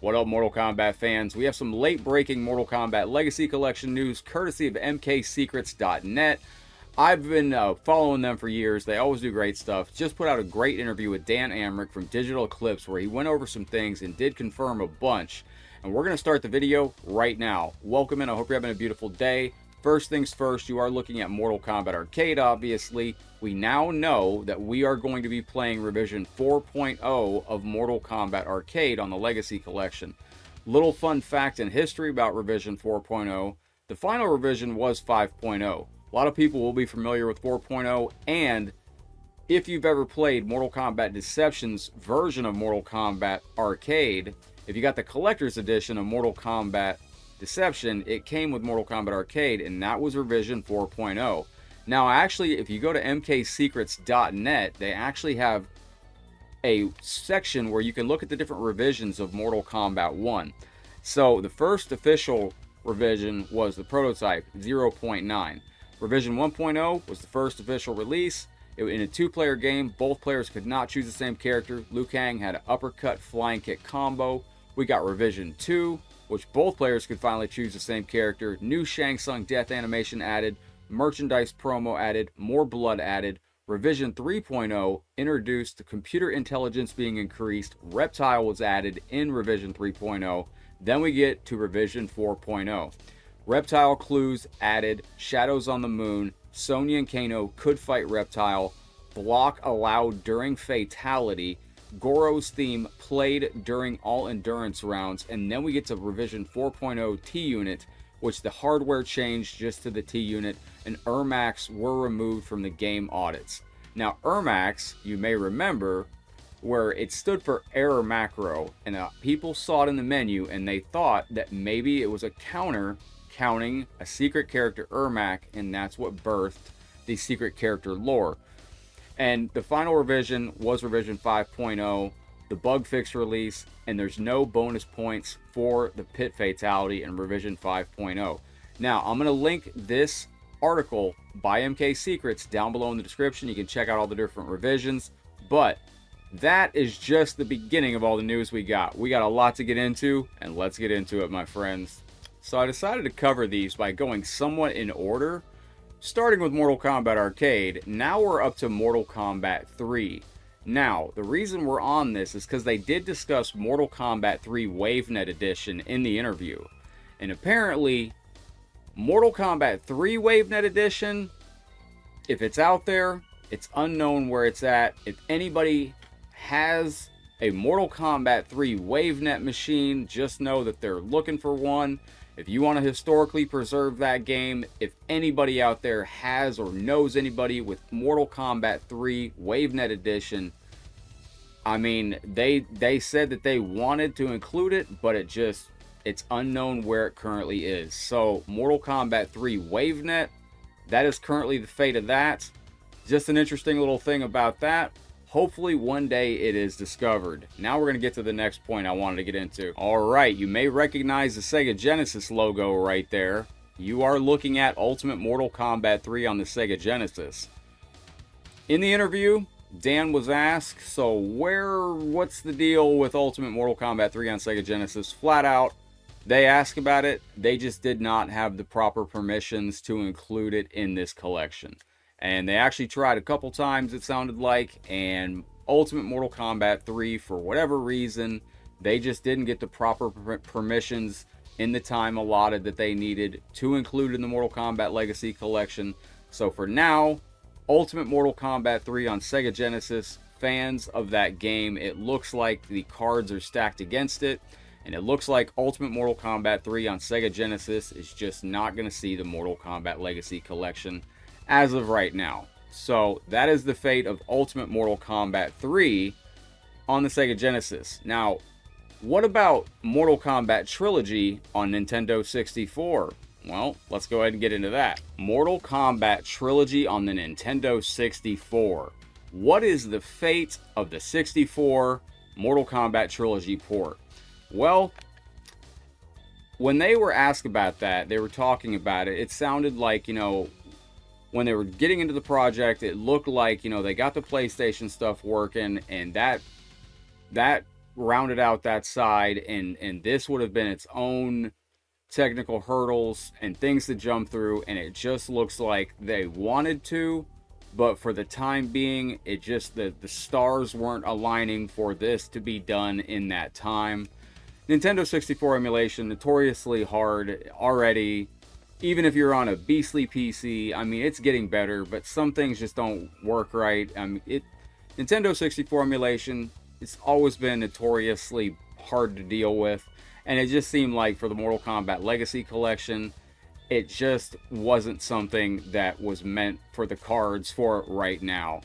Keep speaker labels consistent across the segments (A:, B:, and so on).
A: What up, Mortal Kombat fans? We have some late-breaking Mortal Kombat Legacy Collection news courtesy of mksecrets.net. I've been following them for years. They always do great stuff. Just put out a great interview with Dan Amrich from Digital Eclipse where he went over some things and did confirm a bunch. And we're going to start the video right now. Welcome in. I hope you're having a beautiful day. First things first, you are looking at Mortal Kombat Arcade, obviously. We now know that we are going to be playing revision 4.0 of Mortal Kombat Arcade on the Legacy Collection. Little fun fact in history about revision 4.0, the final revision was 5.0. A lot of people will be familiar with 4.0, and if you've ever played Mortal Kombat Deception's version of Mortal Kombat Arcade, if you got the collector's edition of Mortal Kombat Deception, it came with Mortal Kombat Arcade, and that was revision 4.0. Now, actually, if you go to mksecrets.net, they actually have a section where you can look at the different revisions of Mortal Kombat 1. So, the first official revision was the prototype 0.9. Revision 1.0 was the first official release. In a two-player game, both players could not choose the same character. Liu Kang had an uppercut flying kick combo. We got Revision 2, which both players could finally choose the same character. New Shang Tsung death animation added. Merchandise promo added. More blood added. Revision 3.0 introduced the computer intelligence being increased. Reptile was added in Revision 3.0. Then we get to Revision 4.0. Reptile clues added. Shadows on the moon. Sonya and Kano could fight Reptile. Block allowed during fatality. Goro's theme played during all endurance rounds, and then we get to Revision 4.0 T-Unit, which the hardware changed just to the T-Unit, and Ermacs were removed from the game audits. Now, Ermacs, you may remember, where it stood for error macro, and people saw it in the menu, and they thought that maybe it was a counter counting a secret character Ermac, and that's what birthed the secret character lore. And the final revision was revision 5.0, the bug fix release, and there's no bonus points for the pit fatality in revision 5.0. Now, I'm going to link this article by MK Secrets down below in the description. You can check out all the different revisions, but that is just the beginning of all the news we got. We got a lot to get into, and let's get into it, my friends. So I decided to cover these by going somewhat in order. Starting with Mortal Kombat Arcade, now we're up to Mortal Kombat 3. Now, the reason we're on this is because they did discuss Mortal Kombat 3 WaveNet Edition in the interview. And apparently, Mortal Kombat 3 WaveNet Edition, if it's out there, it's unknown where it's at. If anybody has a Mortal Kombat 3 WaveNet machine, just know that they're looking for one. If you want to historically preserve that game, if anybody out there has or knows anybody with Mortal Kombat 3 WaveNet Edition, I mean, they said that they wanted to include it, but it's unknown where it currently is. So, Mortal Kombat 3 WaveNet, that is currently the fate of that. Just an interesting little thing about that. Hopefully one day it is discovered. Now we're going to get to the next point I wanted to get into. Alright, you may recognize the Sega Genesis logo right there. You are looking at Ultimate Mortal Kombat 3 on the Sega Genesis. In the interview, Dan was asked, so what's the deal with Ultimate Mortal Kombat 3 on Sega Genesis? Flat out, they asked about it. They just did not have the proper permissions to include it in this collection. And they actually tried a couple times, it sounded like, and Ultimate Mortal Kombat 3, for whatever reason, they just didn't get the proper permissions in the time allotted that they needed to include in the Mortal Kombat Legacy Collection. So for now, Ultimate Mortal Kombat 3 on Sega Genesis, fans of that game, it looks like the cards are stacked against it, and it looks like Ultimate Mortal Kombat 3 on Sega Genesis is just not going to see the Mortal Kombat Legacy Collection as of right now. So that is the fate of Ultimate Mortal Kombat 3 on the Sega Genesis. Now, what about Mortal Kombat Trilogy on Nintendo 64? Well, let's go ahead and get into that. Mortal Kombat Trilogy on the Nintendo 64. What is the fate of the 64 Mortal Kombat Trilogy port? Well, when they were asked about that, they were talking about it, it sounded like, when they were getting into the project, it looked like, they got the PlayStation stuff working, and that rounded out that side, and this would have been its own technical hurdles and things to jump through, and it just looks like they wanted to, but for the time being, it just, the stars weren't aligning for this to be done in that time. Nintendo 64 emulation, notoriously hard already. Even if you're on a beastly PC, I mean, it's getting better, but some things just don't work right. I mean, Nintendo 64 emulation, it's always been notoriously hard to deal with, and it just seemed like for the Mortal Kombat Legacy Collection, it just wasn't something that was meant for the cards for it right now,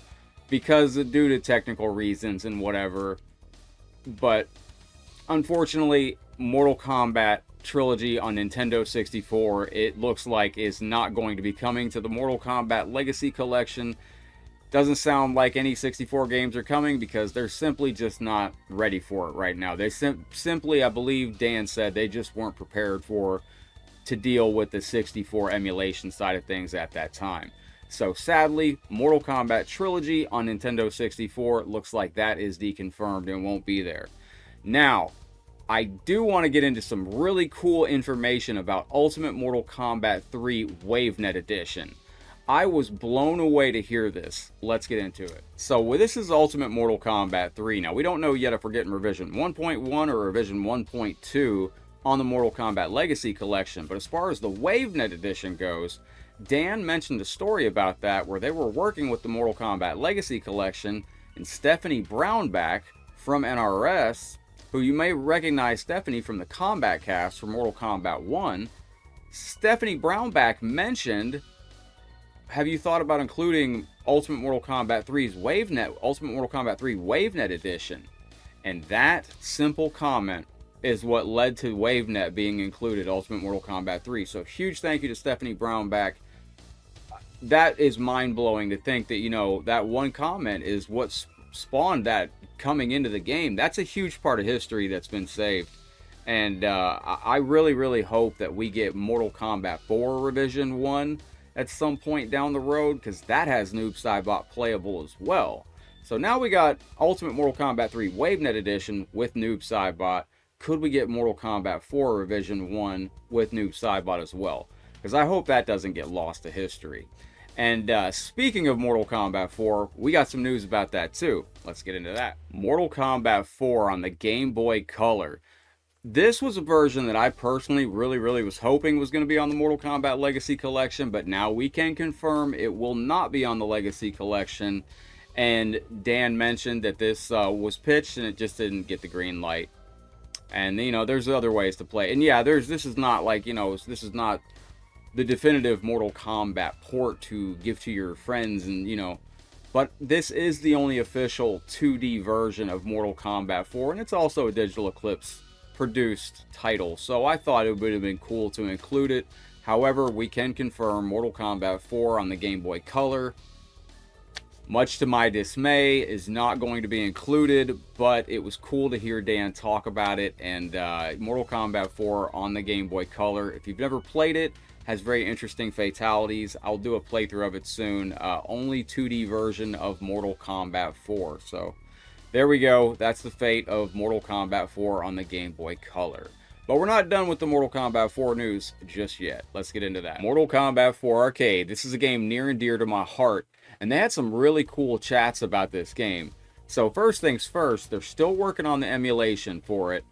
A: because due to technical reasons and whatever. But unfortunately, Mortal Kombat Trilogy on Nintendo 64, it looks like is not going to be coming to the Mortal Kombat Legacy Collection. Doesn't sound like any 64 games are coming because they're simply just not ready for it right now. They simply, I believe Dan said, they just weren't prepared to deal with the 64 emulation side of things at that time. So sadly, Mortal Kombat Trilogy on Nintendo 64 looks like that is deconfirmed and won't be there. Now, I do want to get into some really cool information about Ultimate Mortal Kombat 3 WaveNet Edition. I was blown away to hear this. Let's get into it. So this is Ultimate Mortal Kombat 3. Now, we don't know yet if we're getting revision 1.1 or revision 1.2 on the Mortal Kombat Legacy Collection, but as far as the WaveNet Edition goes, Dan mentioned a story about that where they were working with the Mortal Kombat Legacy Collection, and Stephanie Brownback from NRS, who you may recognize Stephanie from the Combat Cast from Mortal Kombat 1, Stephanie Brownback mentioned, have you thought about including Ultimate Mortal Kombat 3's WaveNet, Ultimate Mortal Kombat 3 WaveNet Edition? And that simple comment is what led to WaveNet being included, Ultimate Mortal Kombat 3. So huge thank you to Stephanie Brownback. That is mind-blowing to think that, you know, that one comment is what spawned that coming into the game. That's a huge part of history that's been saved. And I really, really hope that we get Mortal Kombat 4 Revision 1 at some point down the road, because that has Noob Saibot playable as well. So now we got Ultimate Mortal Kombat 3 WaveNet Edition with Noob Saibot. Could we get Mortal Kombat 4 Revision 1 with Noob Saibot as well? Because I hope that doesn't get lost to history. And speaking of Mortal Kombat 4, we got some news about that too. Let's get into that. Mortal Kombat 4 on the Game Boy Color. This was a version that I personally really was hoping was going to be on the Mortal Kombat Legacy Collection, but now we can confirm it will not be on the Legacy Collection. And Dan mentioned that this was pitched and it just didn't get the green light. And, you know, there's other ways to play. And yeah, this is not like, you know, this is not the definitive Mortal Kombat port to give to your friends, and, you know, but this is the only official 2D version of Mortal Kombat 4, and it's also a Digital Eclipse produced title, so I thought it would have been cool to include it. However, we can confirm Mortal Kombat 4 on the Game Boy Color, much to my dismay, is not going to be included, but it was cool to hear Dan talk about it. And Mortal Kombat 4 on the Game Boy Color, if you've never played it, has very interesting fatalities. I'll do a playthrough of it soon. Only 2D version of Mortal Kombat 4. So there we go. That's the fate of Mortal Kombat 4 on the Game Boy Color. But we're not done with the Mortal Kombat 4 news just yet. Let's get into that. Mortal Kombat 4 Arcade. This is a game near and dear to my heart, and they had some really cool chats about this game. So first things first, they're still working on the emulation for it.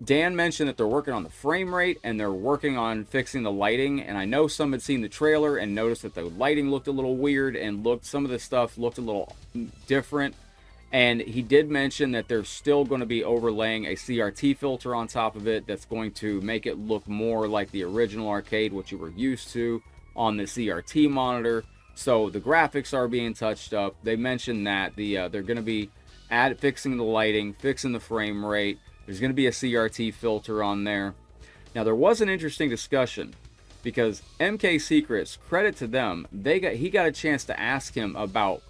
A: Dan mentioned that they're working on the frame rate and they're working on fixing the lighting, and I know some had seen the trailer and noticed that the lighting looked a little weird and some of the stuff looked a little different. And he did mention that they're still going to be overlaying a CRT filter on top of it that's going to make it look more like the original arcade, what you were used to on the CRT monitor. So the graphics are being touched up. They mentioned that they're going to be fixing the lighting, fixing the frame rate. There's going to be a CRT filter on there. Now, there was an interesting discussion because MK Secrets, credit to them, he got a chance to ask him about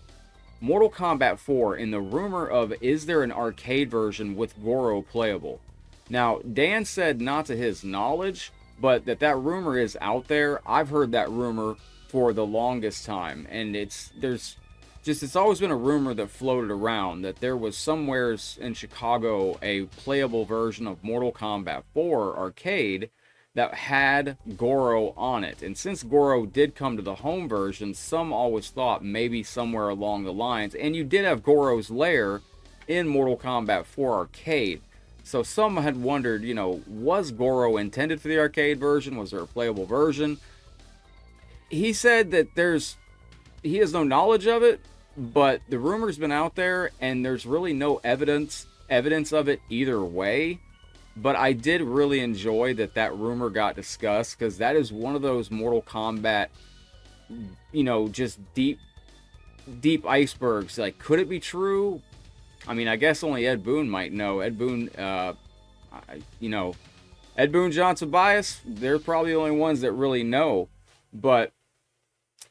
A: Mortal Kombat 4 in the rumor of, is there an arcade version with Goro playable? Now, Dan said not to his knowledge, but that rumor is out there. I've heard that rumor for the longest time, and there's just it's always been a rumor that floated around that there was somewhere in Chicago a playable version of Mortal Kombat 4 arcade that had Goro on it. And since Goro did come to the home version, some always thought maybe somewhere along the lines, and you did have Goro's lair in Mortal Kombat 4 arcade. So some had wondered, you know, was Goro intended for the arcade version? Was there a playable version? He said that he has no knowledge of it, but the rumor's been out there and there's really no evidence of it either way. But I did really enjoy that rumor got discussed, because that is one of those Mortal Kombat, you know, just deep icebergs. Like, could it be true? I mean, I guess only Ed Boon might know. Ed Boon, you know, Ed Boon, John Tobias, they're probably the only ones that really know. But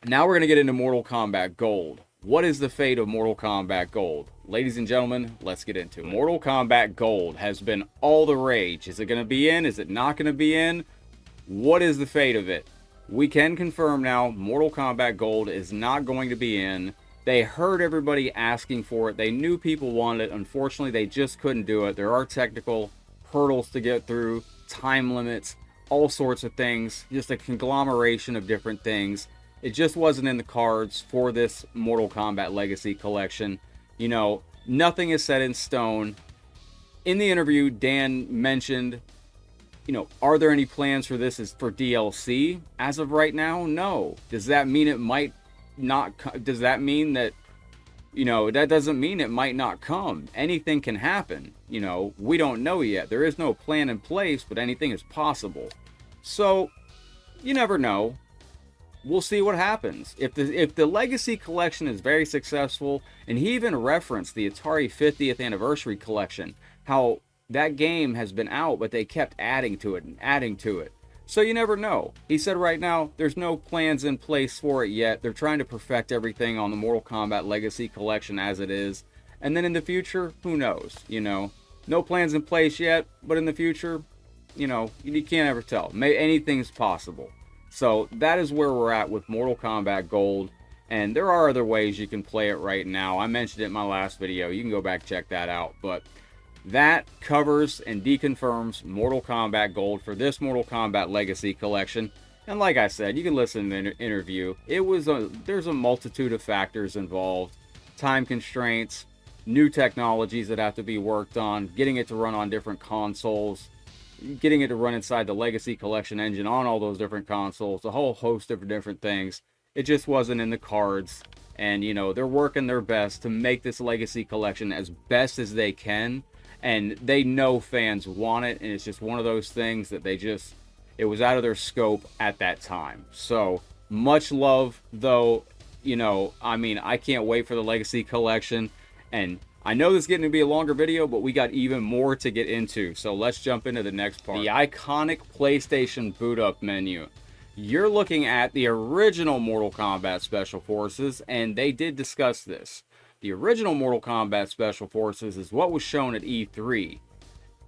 A: now we're going to get into Mortal Kombat Gold. What is the fate of Mortal Kombat Gold? Ladies and gentlemen, let's get into it. Mortal Kombat Gold has been all the rage. Is it going to be in? Is it not going to be in? What is the fate of it? We can confirm now Mortal Kombat Gold is not going to be in. They heard everybody asking for it. They knew people wanted it. Unfortunately, they just couldn't do it. There are technical hurdles to get through, time limits, all sorts of things. Just a conglomeration of different things. It just wasn't in the cards for this Mortal Kombat Legacy Collection. You know, nothing is set in stone. In the interview, Dan mentioned, you know, are there any plans for this as for DLC? As of right now, no. Does that mean it might not? Does that mean that, you know, that doesn't mean it might not come? Anything can happen. You know, we don't know yet. There is no plan in place, but anything is possible. So, you never know. We'll see what happens. If the Legacy Collection is very successful, and he even referenced the Atari 50th Anniversary Collection, how that game has been out, but they kept adding to it and adding to it. So you never know. He said right now, there's no plans in place for it yet. They're trying to perfect everything on the Mortal Kombat Legacy Collection as it is. And then in the future, who knows? You know, no plans in place yet, but in the future, you know, you can't ever tell. Anything's possible. So that is where we're at with Mortal Kombat Gold, and there are other ways you can play it right now. I mentioned it in my last video. You can go back and check that out, but that covers and deconfirms Mortal Kombat Gold for this Mortal Kombat Legacy Collection. And like I said, you can listen to the interview. There's a multitude of factors involved. Time constraints, new technologies that have to be worked on, getting it to run on different consoles, getting it to run inside the Legacy Collection engine on all those different consoles, a whole host of different things. It just wasn't in the cards. And, you know, they're working their best to make this Legacy Collection as best as they can. And they know fans want it. And it's just one of those things that it was out of their scope at that time. So, much love, though. You know, I mean, I can't wait for the Legacy Collection. And I know this is getting to be a longer video, but we got even more to get into. So let's jump into the next part. The iconic PlayStation boot up menu. You're looking at the original Mortal Kombat Special Forces, and they did discuss this. The original Mortal Kombat Special Forces is what was shown at E3.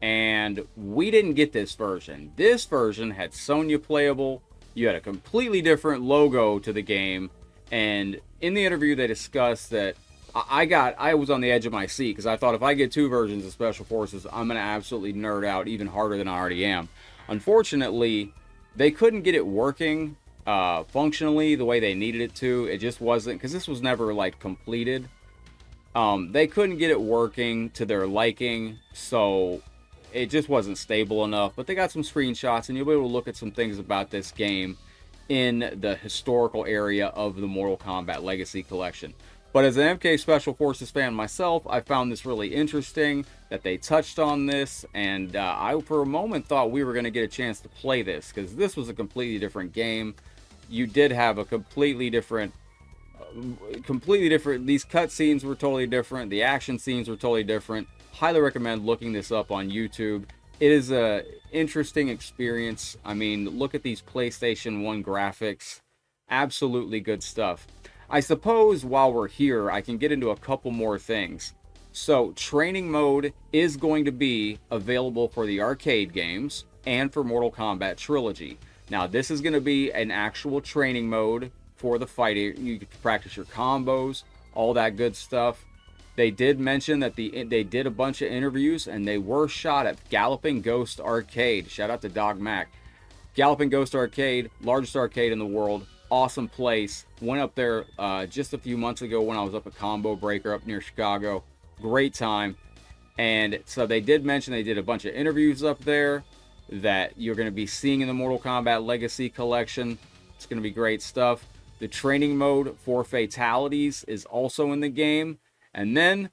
A: And we didn't get this version. This version had Sonya playable. You had a completely different logo to the game. And in the interview, they discussed that I was on the edge of my seat, because I thought if I get two versions of Special Forces, I'm going to absolutely nerd out even harder than I already am. Unfortunately, they couldn't get it working functionally the way they needed it to. It just wasn't, because this was never like completed. They couldn't get it working to their liking, so it just wasn't stable enough. But they got some screenshots, and you'll be able to look at some things about this game in the historical area of the Mortal Kombat Legacy Collection. But as an MK Special Forces fan myself, I found this really interesting that they touched on this, and I for a moment thought we were going to get a chance to play this, because this was a completely different game. You did have a completely different, these cutscenes were totally different, the action scenes were totally different. Highly recommend looking this up on YouTube. It is a interesting experience. I mean, look at these PlayStation 1 graphics. Absolutely good stuff. I suppose while we're here, I can get into a couple more things. So, training mode is going to be available for the arcade games and for Mortal Kombat Trilogy. Now, this is going to be an actual training mode for the fighting. You can practice your combos, all that good stuff. They did mention that they did a bunch of interviews, and they were shot at Galloping Ghost Arcade. Shout out to Dog Mac. Galloping Ghost Arcade, largest arcade in the world. Awesome place. Went up there just a few months ago when I was up at Combo Breaker up near Chicago. Great time. And so they did mention they did a bunch of interviews up there that you're going to be seeing in the Mortal Kombat Legacy Collection. It's going to be great stuff. The training mode for fatalities is also in the game. And then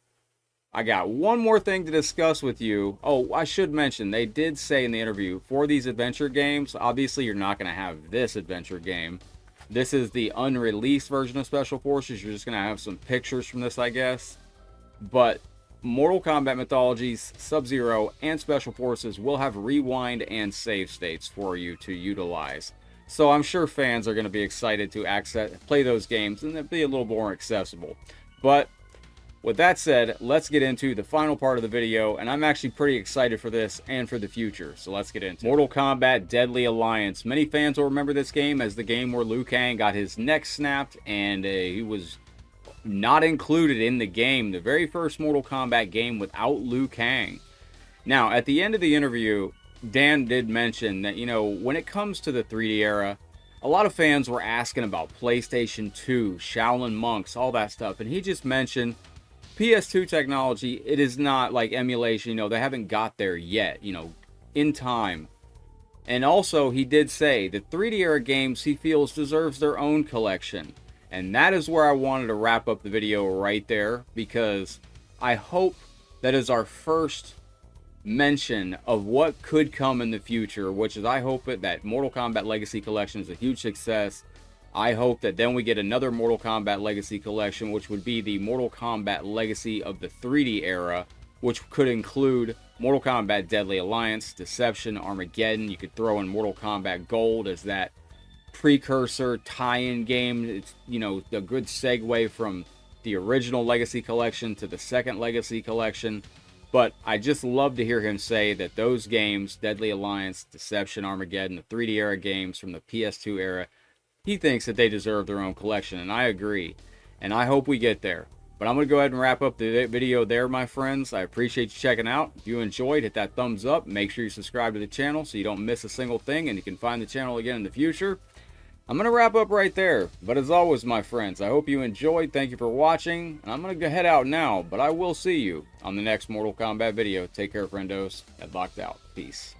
A: I got one more thing to discuss with you. Oh, I should mention, they did say in the interview, for these adventure games, obviously you're not going to have this adventure game. This is the unreleased version of Special Forces. You're just going to have some pictures from this, I guess. But Mortal Kombat Mythologies, Sub-Zero, and Special Forces will have rewind and save states for you to utilize. So I'm sure fans are going to be excited to play those games, and they'll be a little more accessible. But with that said, let's get into the final part of the video, and I'm actually pretty excited for this and for the future, so let's get into it. Mortal Kombat Deadly Alliance. Many fans will remember this game as the game where Liu Kang got his neck snapped, and he was not included in the game. The very first Mortal Kombat game without Liu Kang. Now, at the end of the interview, Dan did mention that, you know, when it comes to the 3D era, a lot of fans were asking about PlayStation 2, Shaolin Monks, all that stuff, and he just mentioned PS2 technology, it is not like emulation, you know, they haven't got there yet, you know, in time. And also, he did say the 3D era games he feels deserves their own collection. And that is where I wanted to wrap up the video right there, because I hope that is our first mention of what could come in the future, which is I hope that Mortal Kombat Legacy Collection is a huge success. I hope that then we get another Mortal Kombat Legacy Collection, which would be the Mortal Kombat Legacy of the 3D era, which could include Mortal Kombat Deadly Alliance, Deception, Armageddon. You could throw in Mortal Kombat Gold as that precursor tie-in game. It's, you know, a good segue from the original Legacy Collection to the second Legacy Collection. But I just love to hear him say that those games, Deadly Alliance, Deception, Armageddon, the 3D era games from the PS2 era, he thinks that they deserve their own collection, and I agree. And I hope we get there. But I'm going to go ahead and wrap up the video there, my friends. I appreciate you checking out. If you enjoyed, hit that thumbs up. Make sure you subscribe to the channel so you don't miss a single thing, and you can find the channel again in the future. I'm going to wrap up right there. But as always, my friends, I hope you enjoyed. Thank you for watching. And I'm going to head out now, but I will see you on the next Mortal Kombat video. Take care, friendos. Headlocked out. Peace.